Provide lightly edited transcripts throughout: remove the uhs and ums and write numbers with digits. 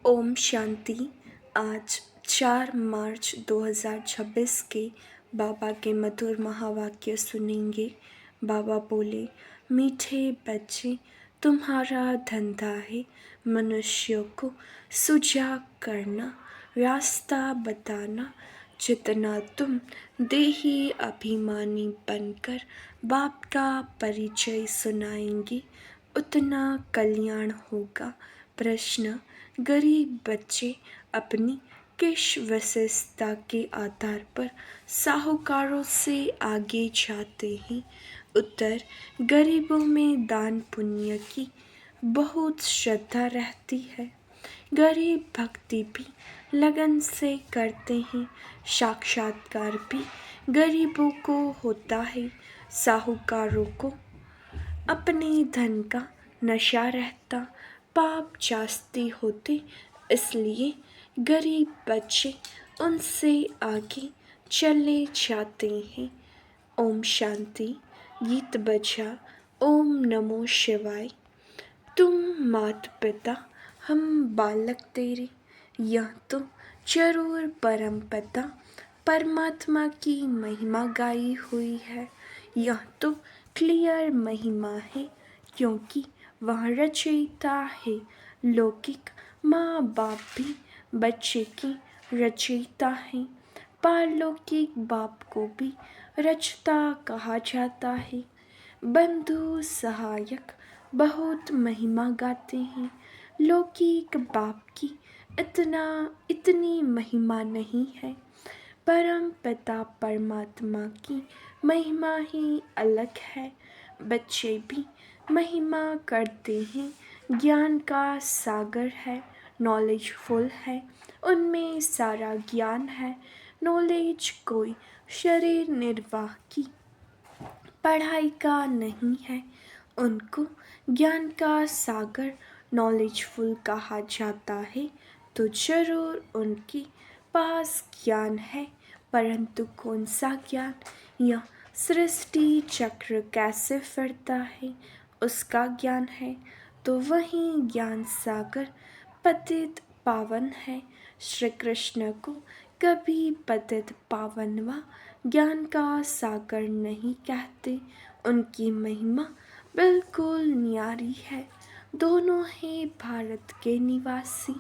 ओम शांति। आज 4 मार्च 2026 के बाबा के मधुर महावाक्य सुनेंगे। बाबा बोले, मीठे बच्चे, तुम्हारा धंधा है मनुष्यों को सुजाग करना, रास्ता बताना। जितना तुम देही अभिमानी बनकर बाप का परिचय सुनाएंगे, उतना कल्याण होगा। प्रश्न, गरीब बच्चे अपनी किस विशेषता के आधार पर साहूकारों से आगे जाते हैं? उत्तर, गरीबों में दान पुण्य की बहुत श्रद्धा रहती है। गरीब भक्ति भी लगन से करते हैं। साक्षात्कार भी गरीबों को होता है। साहूकारों को अपने धन का नशा रहता, पाप जास्ती होते, इसलिए गरीब बच्चे उनसे आगे चले जाते हैं। ओम शांति। गीत बजा। ओम नमो शिवाय। तुम मात पिता, हम बालक तेरे, यह तो जरूर परम पिता परमात्मा की महिमा गाई हुई है। यह तो क्लियर महिमा है, क्योंकि वह रचयिता है। लौकिक माँ बाप भी बच्चे की रचयिता है। पारलौकिक बाप को भी रचता कहा जाता है। बंधु सहायक बहुत महिमा गाते हैं। लौकिक बाप की इतनी महिमा नहीं है। परम पिता परमात्मा की महिमा ही अलग है। बच्चे भी महिमा करते हैं। ज्ञान का सागर है, नॉलेजफुल है, उनमें सारा ज्ञान है। नॉलेज कोई शरीर निर्वाह की पढ़ाई का नहीं है। उनको ज्ञान का सागर नॉलेजफुल कहा जाता है, तो जरूर उनके पास ज्ञान है। परंतु कौन सा ज्ञान? यह सृष्टि चक्र कैसे फिरता है, उसका ज्ञान है। तो वही ज्ञान सागर पतित पावन है। श्री कृष्ण को कभी पतित पावन व ज्ञान का सागर नहीं कहते। उनकी महिमा बिल्कुल न्यारी है। दोनों ही भारत के निवासी।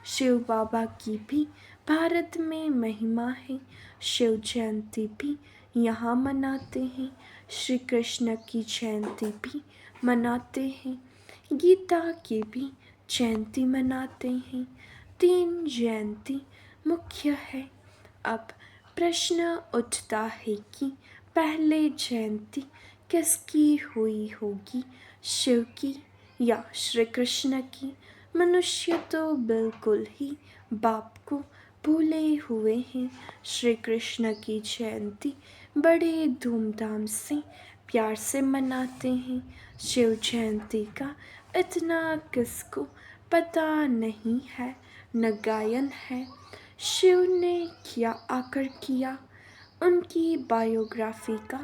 शिव बाबा की भी भारत में महिमा है। शिव जयंती भी यहाँ मनाते हैं। श्री कृष्ण की जयंती भी मनाते हैं। गीता की भी जयंती मनाते हैं। 3 जयंती मुख्य है। अब प्रश्न उठता है कि पहले जयंती किसकी हुई होगी, शिव की या श्री कृष्ण की? मनुष्य तो बिल्कुल ही बाप को भूले हुए हैं। श्री कृष्ण की जयंती बड़े धूमधाम से प्यार से मनाते हैं। शिव जयंती का इतना किसको पता नहीं है, न गायन है। शिव ने क्या आकर किया, उनकी बायोग्राफी का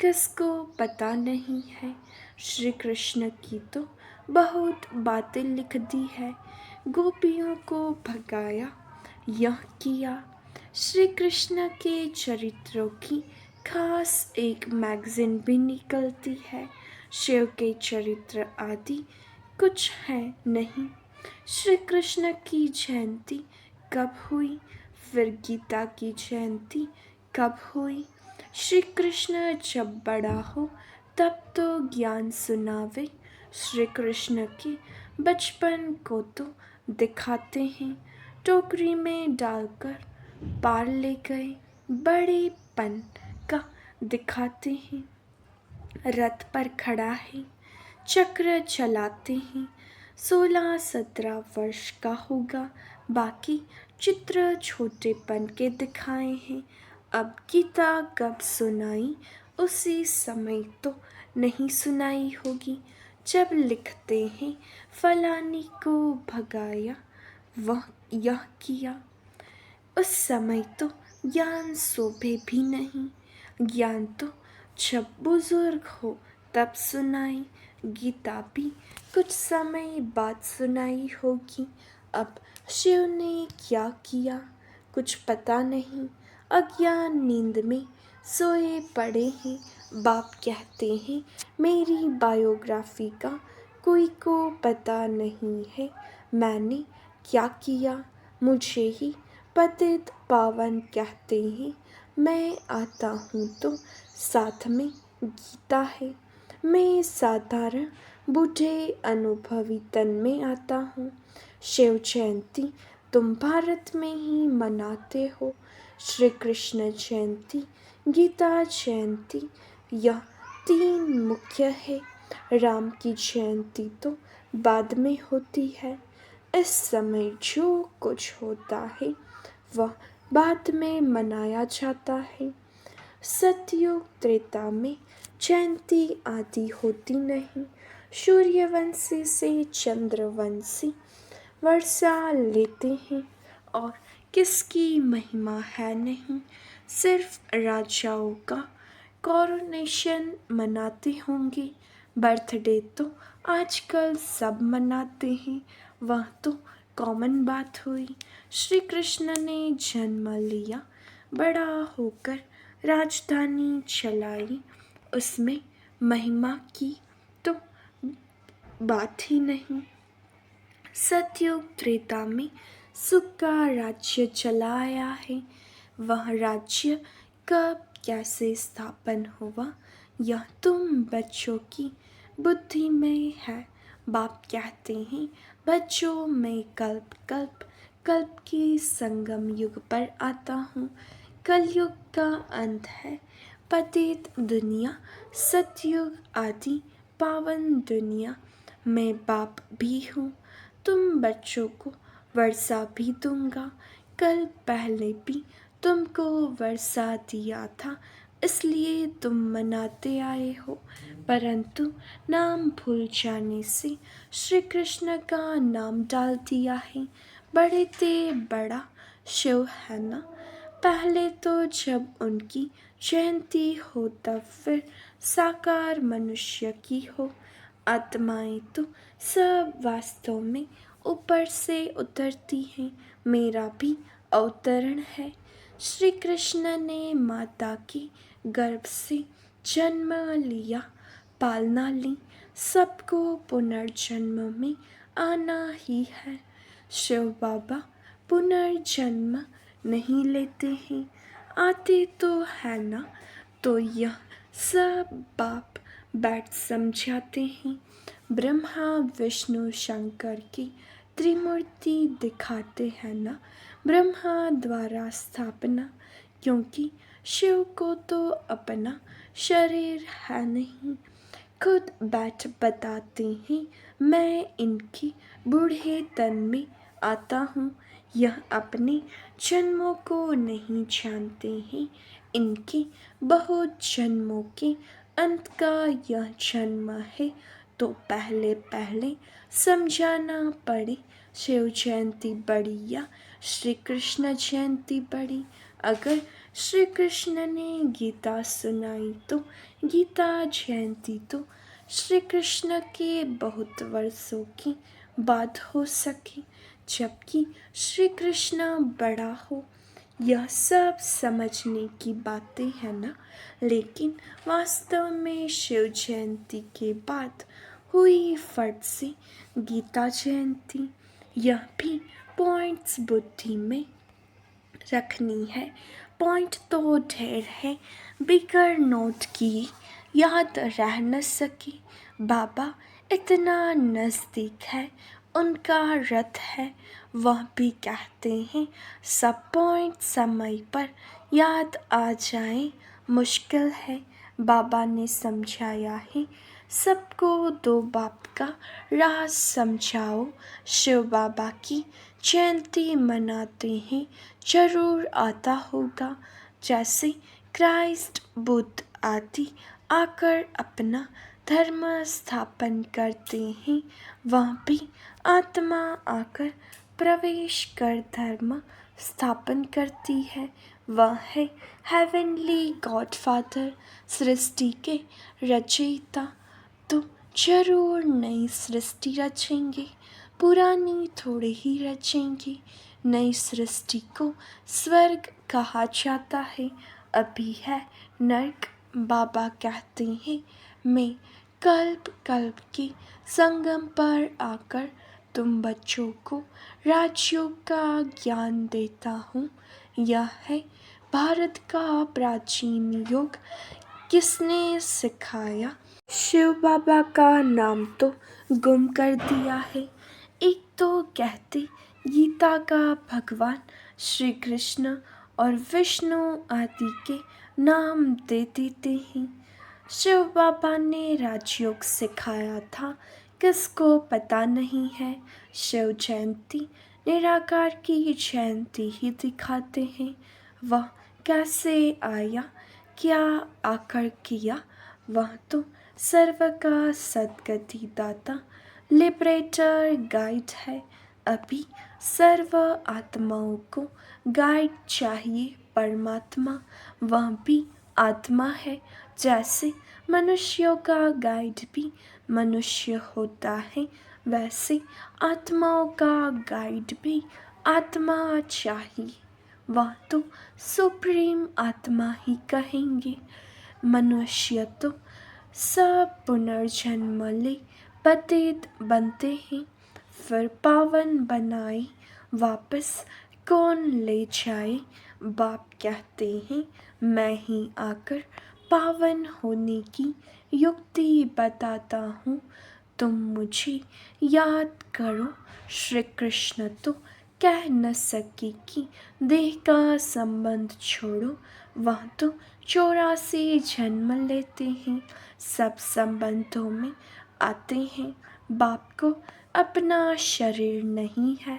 किसको पता नहीं है। श्री कृष्ण की तो बहुत बातें लिख दी है। गोपियों को भगाया, यह किया। श्री कृष्ण के चरित्रों की खास एक मैगजीन भी निकलती है। शिव के चरित्र आदि कुछ है नहीं। श्री कृष्ण की जयंती कब हुई, फिर गीता की जयंती कब हुई? श्री कृष्ण जब बड़ा हो तब तो ज्ञान सुनावे। श्री कृष्ण के बचपन को तो दिखाते हैं। टोकरी में डालकर पार ले गए, बड़ेपन का दिखाते हैं। रथ पर खड़ा है, चक्र चलाते हैं। 16-17 वर्ष का होगा, बाकी चित्र छोटेपन के दिखाए हैं। अब गीता कब सुनाई, उसी समय तो नहीं सुनाई होगी जब लिखते हैं फलानी को भगाया, वह यह किया। उस समय तो ज्ञान शोभे भी नहीं। ज्ञान तो जब बुजुर्ग हो तब सुनाई। गीता भी कुछ समय बाद सुनाई होगी। अब शिव ने क्या किया कुछ पता नहीं, अज्ञान नींद में सोए पड़े हैं। बाप कहते हैं मेरी बायोग्राफी का कोई को पता नहीं है। मैंने क्या किया मुझे ही पतित पावन कहते हैं। मैं आता हूँ तो साथ में गीता है। मैं साधारण बूढ़े अनुभवी तन में आता हूँ। शिव जयंती तुम भारत में ही मनाते हो। श्री कृष्ण जयंती, गीता जयंती, यह तीन मुख्य है। राम की जयंती तो बाद में होती है। इस समय जो कुछ होता है वह बाद में मनाया जाता है। सतयुग त्रेता में जयंती आदि होती नहीं। सूर्यवंशी से चंद्रवंशी वर्षा लेते हैं और किसकी महिमा है नहीं। सिर्फ राजाओं का कॉरोनेशन मनाते होंगे। बर्थडे तो आजकल सब मनाते हैं, वह तो कॉमन बात हुई। श्री कृष्ण ने जन्म लिया, बड़ा होकर राजधानी चलाई, उसमें महिमा की तो बात ही नहीं। सतयुग त्रेता में सुख का राज्य चलाया है। वह राज्य कब कैसे स्थापन हुआ यह तुम बच्चों की बुद्धि में है। बाप कहते हैं बच्चों मैं कल्प कल्प कल्प की संगम युग पर आता हूँ। कलयुग का अंत है, पतित दुनिया, सतयुग आदि पावन दुनिया। मैं बाप भी हूँ, तुम बच्चों को वर्षा भी दूंगा। कल पहले भी तुमको वर्षा दिया था, इसलिए तुम मनाते आए हो। परंतु नाम भूल जाने से श्री कृष्ण का नाम डाल दिया है। बड़े ते बड़ा शिव है ना। पहले तो जब उनकी जयंती हो तब फिर साकार मनुष्य की हो। आत्माएं तो सब वास्तव में ऊपर से उतरती हैं। मेरा भी अवतरण है। श्री कृष्ण ने माता के गर्भ से जन्म लिया, पालना ली, सबको पुनर्जन्म में आना ही है। शिव बाबा पुनर्जन्म नहीं लेते हैं, आते तो है ना। तो यह सब बाप बैठ समझाते हैं। ब्रह्मा विष्णु शंकर की त्रिमूर्ति दिखाते हैं ना। ब्रह्मा द्वारा स्थापना, क्योंकि शिव को तो अपना शरीर है नहीं। खुद बैठ बताते हैं मैं इनकी बूढ़े तन में आता हूँ। यह अपने जन्मों को नहीं जानते हैं, इनके बहुत जन्मों के अंत का यह जन्म है। तो पहले पहले समझाना पड़े, शिव जयंती बड़ी या श्री कृष्ण जयंती बड़ी। अगर श्री कृष्ण ने गीता सुनाई तो गीता जयंती तो श्री कृष्ण के बहुत वर्षों की बात हो सके, जबकि श्री कृष्ण बड़ा हो। यह सब समझने की बातें हैं ना। लेकिन वास्तव में शिव जयंती के बाद हुई फट से गीता जयंती। यह भी पॉइंट्स बुद्धि में रखनी है। पॉइंट तो ढेर है, बिगर नोट की याद रह न सके। बाबा इतना नज़दीक है, उनका रथ है। वह भी कहते हैं सब पॉइंट समय पर याद आ जाए मुश्किल है। बाबा ने समझाया है सबको दो बाप का राज समझाओ। शिव बाबा की जयंती मनाते हैं, जरूर आता होगा। जैसे क्राइस्ट बुद्ध आदि आकर अपना धर्म स्थापन करते हैं, वह भी आत्मा आकर प्रवेश कर धर्म स्थापन करती है। वह है हेवनली गॉडफादर, सृष्टि के रचयिता। तो जरूर नई सृष्टि रचेंगे। पुरानी थोड़े ही रचेंगे, नई सृष्टि को स्वर्ग कहा जाता है। अभी है नर्क, बाबा कहते हैं मैं कल्प कल्प के संगम पर आकर तुम बच्चों को राजयोग का ज्ञान देता हूँ। यह है भारत का प्राचीन योग, किसने सिखाया? शिव बाबा का नाम तो गुम कर दिया है। एक तो कहते गीता का भगवान श्री कृष्ण और विष्णु आदि के नाम दे देते हैं। शिव बाबा ने राजयोग सिखाया था, किसको पता नहीं है। शिव जयंती निराकार की जयंती ही दिखाते हैं। वह कैसे आया, क्या आकर किया, वह तो सर्व का सद्गति दाता लिबरेटर गाइड है। अभी सर्व आत्माओं को गाइड चाहिए परमात्मा, वह भी आत्मा है। जैसे मनुष्यों का गाइड भी मनुष्य होता है, वैसे आत्माओं का गाइड भी आत्मा चाहिए। वह तो सुप्रीम आत्मा ही कहेंगे। मनुष्य तो सब पुनर्जन्म ले पतित बनते हैं, फिर पावन बनाए वापस कौन ले जाए। बाप कहते हैं मैं ही आकर पावन होने की युक्ति बताता हूँ। तुम मुझे याद करो। श्री कृष्ण तो कह न सके कि देह का संबंध छोड़ो, वह तो 84 जन्म लेते हैं, सब संबंधों में आते हैं। बाप को अपना शरीर नहीं है,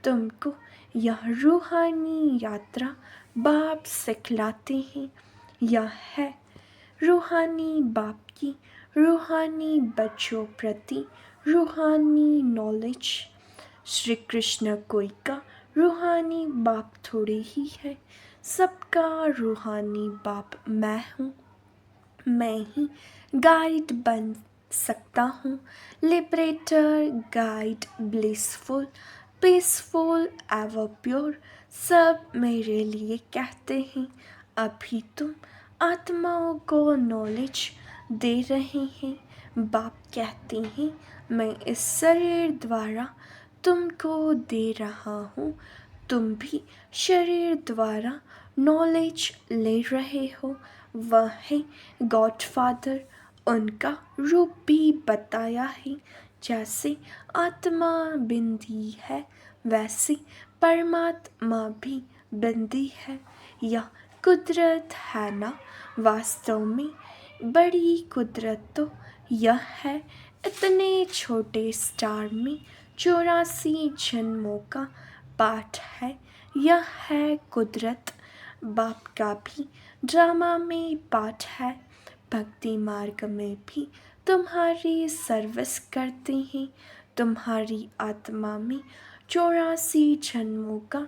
तुमको यह रूहानी यात्रा बाप सिखलाते हैं। यह है रूहानी बाप की रूहानी बच्चों प्रति रूहानी नॉलेज। श्री कृष्ण कोई का रूहानी बाप थोड़े ही है, सबका रूहानी बाप मैं हूँ। मैं ही गाइड बन सकता हूँ, liberator guide, blissful, peaceful, ever pure, सब मेरे लिए कहते हैं। अभी तुम आत्माओं को नॉलेज दे रहे हैं। बाप कहते हैं मैं इस शरीर द्वारा तुमको दे रहा हूँ, तुम भी शरीर द्वारा नॉलेज ले रहे हो। वह है गॉडफादर, उनका रूप भी बताया है। जैसे आत्मा बिंदी है, वैसे परमात्मा भी बिंदी है। यह कुदरत है ना, वास्तव में बड़ी कुदरत तो यह है। इतने छोटे स्टार में 84 जन्मों का पाठ है। यह है कुदरत। बाप का भी ड्रामा में पाठ है, भक्ति मार्ग में भी तुम्हारी सर्विस करते हैं। तुम्हारी आत्मा में 84 जन्मों का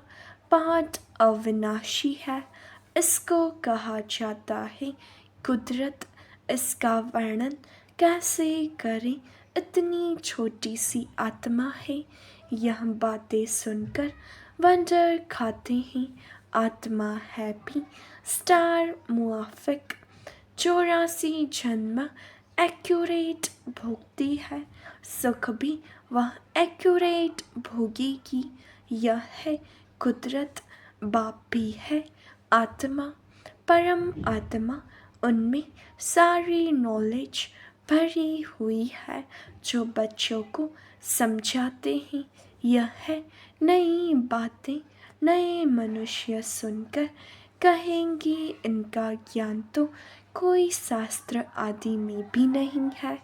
पाठ अविनाशी है। इसको कहा जाता है कुदरत। इसका वर्णन कैसे करें, इतनी छोटी सी आत्मा है। यह बातें सुनकर वंडर खाते हैं। आत्मा है भी स्टार मुआफिक, 84 जन्म एक्यूरेट भोगती है, सुख भी वह एक्यूरेट भोगेगी। यह है कुदरत। बाप भी है आत्मा, परम आत्मा, उनमें सारी नॉलेज भरी हुई है, जो बच्चों को समझाते हैं। यह है नई बातें, नए मनुष्य सुनकर कहेंगे इनका ज्ञान तो कोई शास्त्र आदि में भी नहीं है।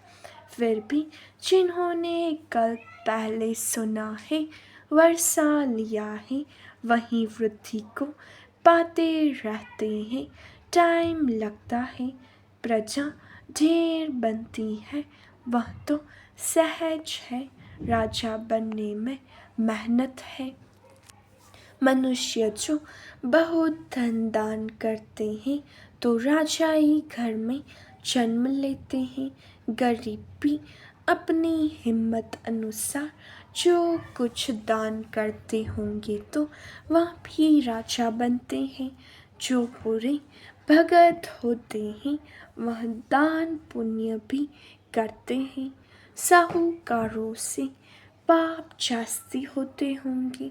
फिर भी जिन्होंने कल पहले सुना है, वर्षा लिया है, वही वृद्धि को पाते रहते हैं। टाइम लगता है, प्रजा ढेर बनती है, वह तो सहज है। राजा बनने में मेहनत है। मनुष्य जो बहुत धन दान करते हैं तो राजाई घर में जन्म लेते हैं। गरीब भी अपनी हिम्मत अनुसार जो कुछ दान करते होंगे तो वह भी राजा बनते हैं। जो बुरे भगत होते हैं वह दान पुण्य भी करते हैं। साहूकारों से पाप जास्ती होते होंगे।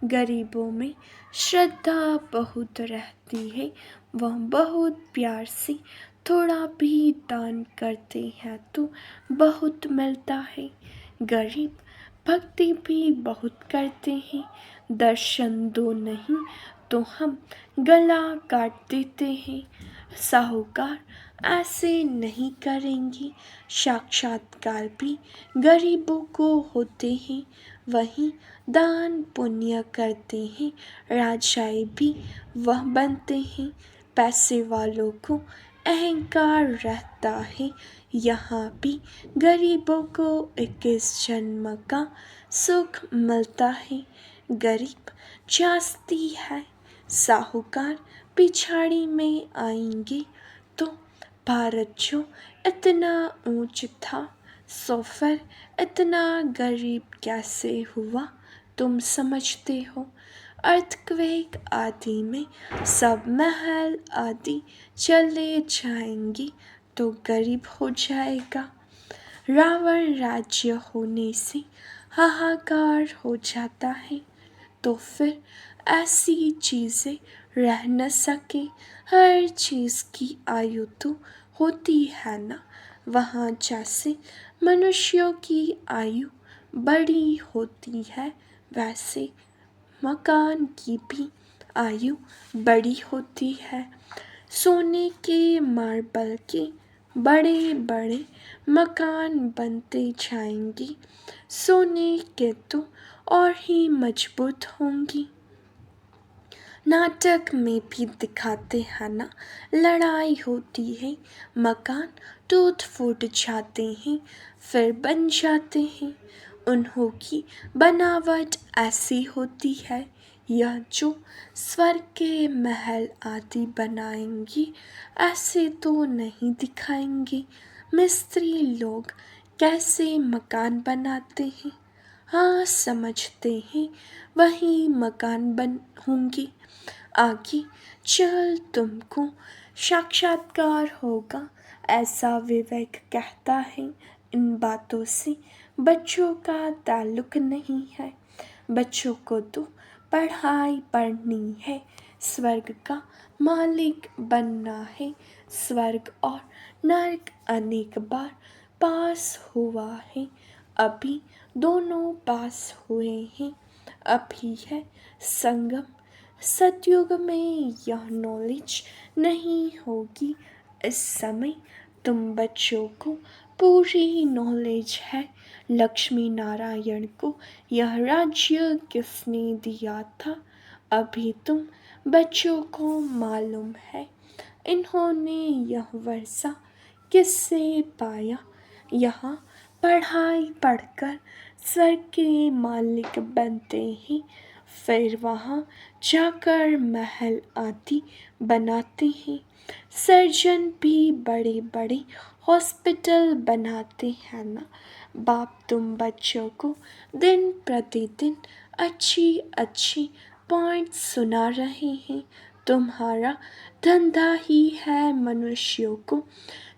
गरीबों में श्रद्धा बहुत रहती है, वह बहुत प्यार से थोड़ा भी दान करते हैं तो बहुत मिलता है। गरीब भक्ति भी बहुत करते हैं। दर्शन दो नहीं तो हम गला काट देते हैं। साहूकार ऐसे नहीं करेंगे। साक्षात्कार भी गरीबों को होते हैं। वही दान पुण्य करते हैं। राजाएं भी वह बनते हैं। पैसे वालों को अहंकार रहता है। यहाँ भी गरीबों को 21 जन्म का सुख मिलता है। गरीब जास्ती है, साहूकार पिछाड़ी में आएंगे तो भारत जो इतना ऊंच था सो फिर इतना गरीब कैसे हुआ तुम समझते हो। अर्थक्वेक आदि में सब महल आदि चले जाएंगे तो गरीब हो जाएगा। रावण राज्य होने से हाहाकार हो जाता है तो फिर ऐसी चीज़ें रह न सके। हर चीज़ की आयु तो होती है ना। वहाँ जैसे मनुष्यों की आयु बड़ी होती है वैसे मकान की भी आयु बड़ी होती है। सोने के मार्बल के बड़े बड़े मकान बनते जाएंगे। सोने के तो और ही मजबूत होंगी। नाटक में भी दिखाते हैं ना, लड़ाई होती है, मकान टूट फूट जाते हैं फिर बन जाते हैं। उन्हों की बनावट ऐसी होती है। यह जो स्वर्ग के महल आदि बनाएंगे ऐसे तो नहीं दिखाएंगे। मिस्त्री लोग कैसे मकान बनाते हैं, हाँ समझते हैं वही मकान बन होंगे। आगे चल तुमको साक्षात्कार होगा ऐसा विवेक कहता है। इन बातों से बच्चों का ताल्लुक नहीं है। बच्चों को तो पढ़ाई पढ़नी है, स्वर्ग का मालिक बनना है। स्वर्ग और नरक अनेक बार पास हुआ है, अभी दोनों पास हुए हैं। अभी है संगम। सतयुग में यह नॉलेज नहीं होगी। इस समय तुम बच्चों को पूरी नॉलेज है। लक्ष्मी नारायण को यह राज्य किसने दिया था अभी तुम बच्चों को मालूम है। इन्होंने यह वर्षा किससे पाया। यहाँ पढ़ाई पढ़कर स्वर्ग के मालिक बनते हैं, फिर वहाँ जाकर महल आदि बनाते हैं। सर्जन भी बड़े बड़े हॉस्पिटल बनाते हैं ना। बाप तुम बच्चों को दिन प्रतिदिन अच्छी अच्छी पॉइंट सुना रहे हैं। तुम्हारा धंधा ही है मनुष्यों को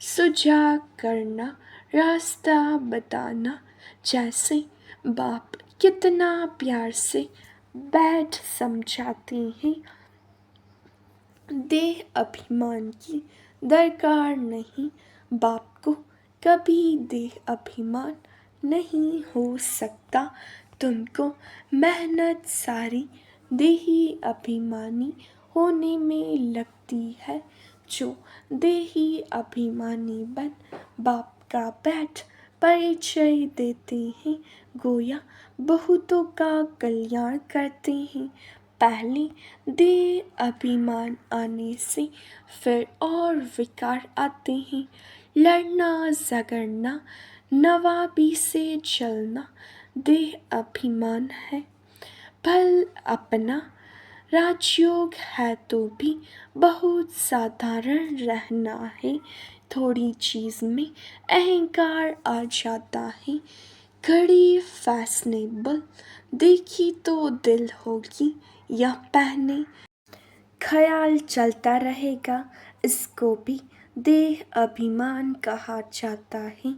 सुजाग करना, रास्ता बताना। जैसे बाप कितना प्यार से बैठ समझाते हैं। देह अभिमान की दरकार नहीं, बाप को कभी देह अभिमान नहीं हो सकता। तुमको मेहनत सारी देही अभिमानी होने में लगती है। जो देही अभिमानी बन बाप का बैठ परिचय देते हैं, गोया बहुतों का कल्याण करते हैं। पहले देह अभिमान आने से फिर और विकार आते हैं। लड़ना झगड़ना नवाबी से चलना देह अभिमान है। भल अपना राजयोग है तो भी बहुत साधारण रहना है। थोड़ी चीज़ में अहंकार आ जाता है। घड़ी फैशनेबल देखी तो दिल होगी या पहने, ख्याल चलता रहेगा इसको भी देह अभिमान कहा जाता है।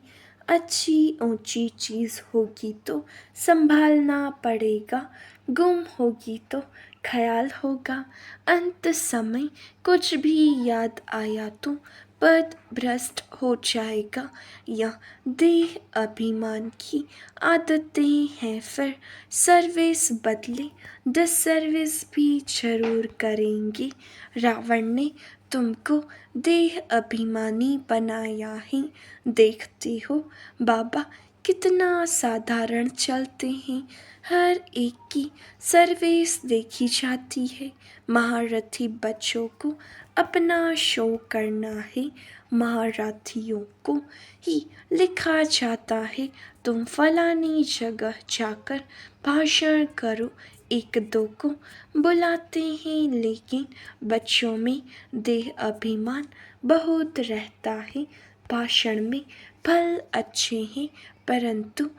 अच्छी ऊंची चीज़ होगी तो संभालना पड़ेगा, गुम होगी तो ख्याल होगा। अंत समय कुछ भी याद आया तो पद भ्रष्ट हो जाएगा। यह देह अभिमान की आदतें हैं, फिर सर्विस बदले डिसर्विस भी जरूर करेंगे। रावण ने तुमको देह अभिमानी बनाया है। देखते हो बाबा कितना साधारण चलते हैं, हर एक की सर्विस देखी जाती है। महारथी बच्चों को अपना शो करना है, महारथियों को ही लिखा जाता है। तुम फलानी जगह जाकर भाषण करो, एक दो को बुलाते हैं, लेकिन बच्चों में देह अभिमान बहुत रहता है। भाषण में फल अच्छे हैं, परंतु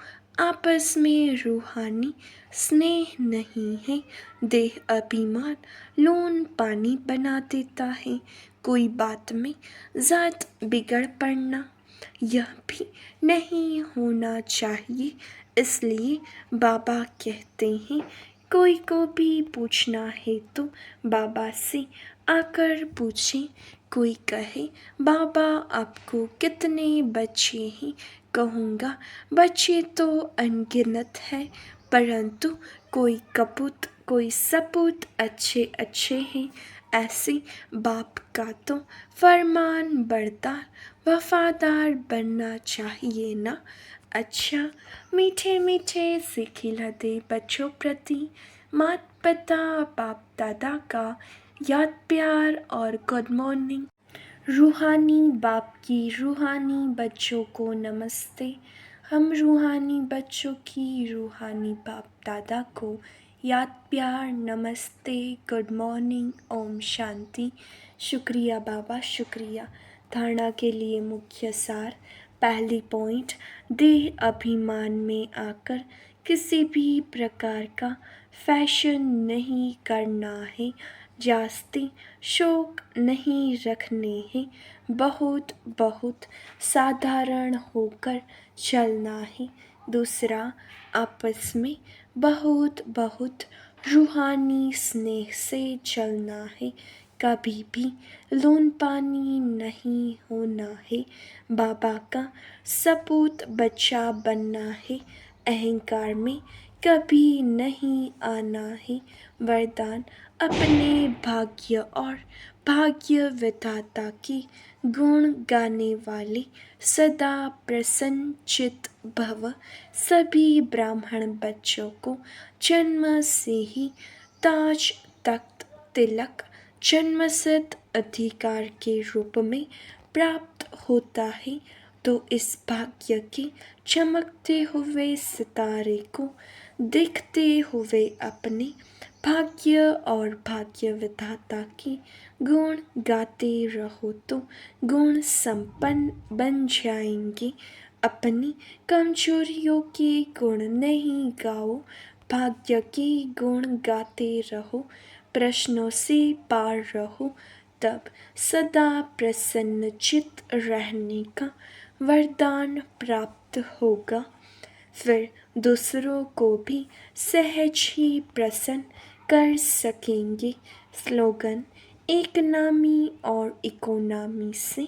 आपस में रूहानी स्नेह नहीं है। देह अभिमान लून पानी बना देता है। कोई बात में ज़ात बिगड़ पड़ना, यह भी नहीं होना चाहिए। इसलिए बाबा कहते हैं कोई को भी पूछना है तो बाबा से आकर पूछें। कोई कहे बाबा आपको कितने बच्चे हैं, कहूँगा बच्चे तो अनगिनत हैं, परंतु कोई कपूत कोई सपूत अच्छे अच्छे हैं। ऐसे बाप का तो फरमान बरदार वफादार बनना चाहिए ना। अच्छा, मीठे मीठे से खिलाते बच्चों प्रति माता पिता बाप दादा का याद प्यार और गुड मॉर्निंग। रूहानी बाप की रूहानी बच्चों को नमस्ते। हम रूहानी बच्चों की रूहानी बाप दादा को याद प्यार नमस्ते, गुड मॉर्निंग, ओम शांति। शुक्रिया बाबा, शुक्रिया। धारणा के लिए मुख्य सार। पहली पॉइंट, देह अभिमान में आकर किसी भी प्रकार का फैशन नहीं करना है, जास्ती शौक नहीं रखने हैं, बहुत बहुत साधारण होकर चलना है। दूसरा, आपस में बहुत बहुत रूहानी स्नेह से चलना है, कभी भी लून पानी नहीं होना है। बाबा का सपूत बच्चा बनना है, अहंकार में कभी नहीं आना है। वरदान, अपने भाग्य और भाग्य विधाता की गुण गाने वाले सदा प्रसन्नचित भव। सभी ब्राह्मण बच्चों को जन्म से ही ताज तख्त तिलक जन्मसिद्ध अधिकार के रूप में प्राप्त होता है। तो इस भाग्य के चमकते हुए सितारे को देखते हुए अपने भाग्य और भाग्य विधाता की गुण गाते रहो तो गुण संपन्न बन जाएंगे। अपनी कमजोरियों के गुण नहीं गाओ, भाग्य के गुण गाते रहो, प्रश्नों से पार रहो, तब सदा प्रसन्नचित्त रहने का वरदान प्राप्त होगा। फिर दूसरों को भी सहज ही प्रसन्न कर सकेंगे। स्लोगन, एक नामी और इकोनामी से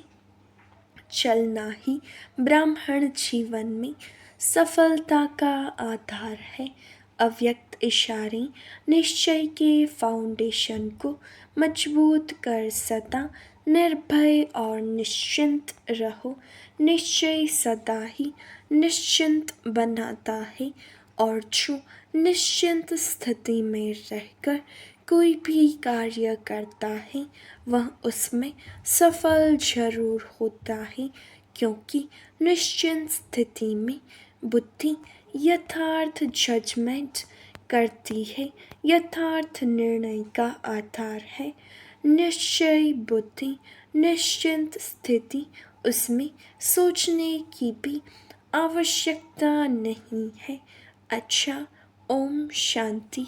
चलना ही ब्राह्मण जीवन में सफलता का आधार है। अव्यक्त इशारे निश्चय के फाउंडेशन को मजबूत कर सदा निर्भय और निश्चिंत रहो। निश्चय सदा ही निश्चिंत बनाता है, और जो निश्चिंत स्थिति में रहकर कोई भी कार्य करता है वह उसमें सफल जरूर होता है, क्योंकि निश्चिंत स्थिति में बुद्धि यथार्थ जजमेंट करती है, यथार्थ निर्णय का आधार है। निश्चय बुद्धि, निश्चिंत स्थिति, उसमें सोचने की भी आवश्यकता नहीं है। अच्छा, ओम शांति।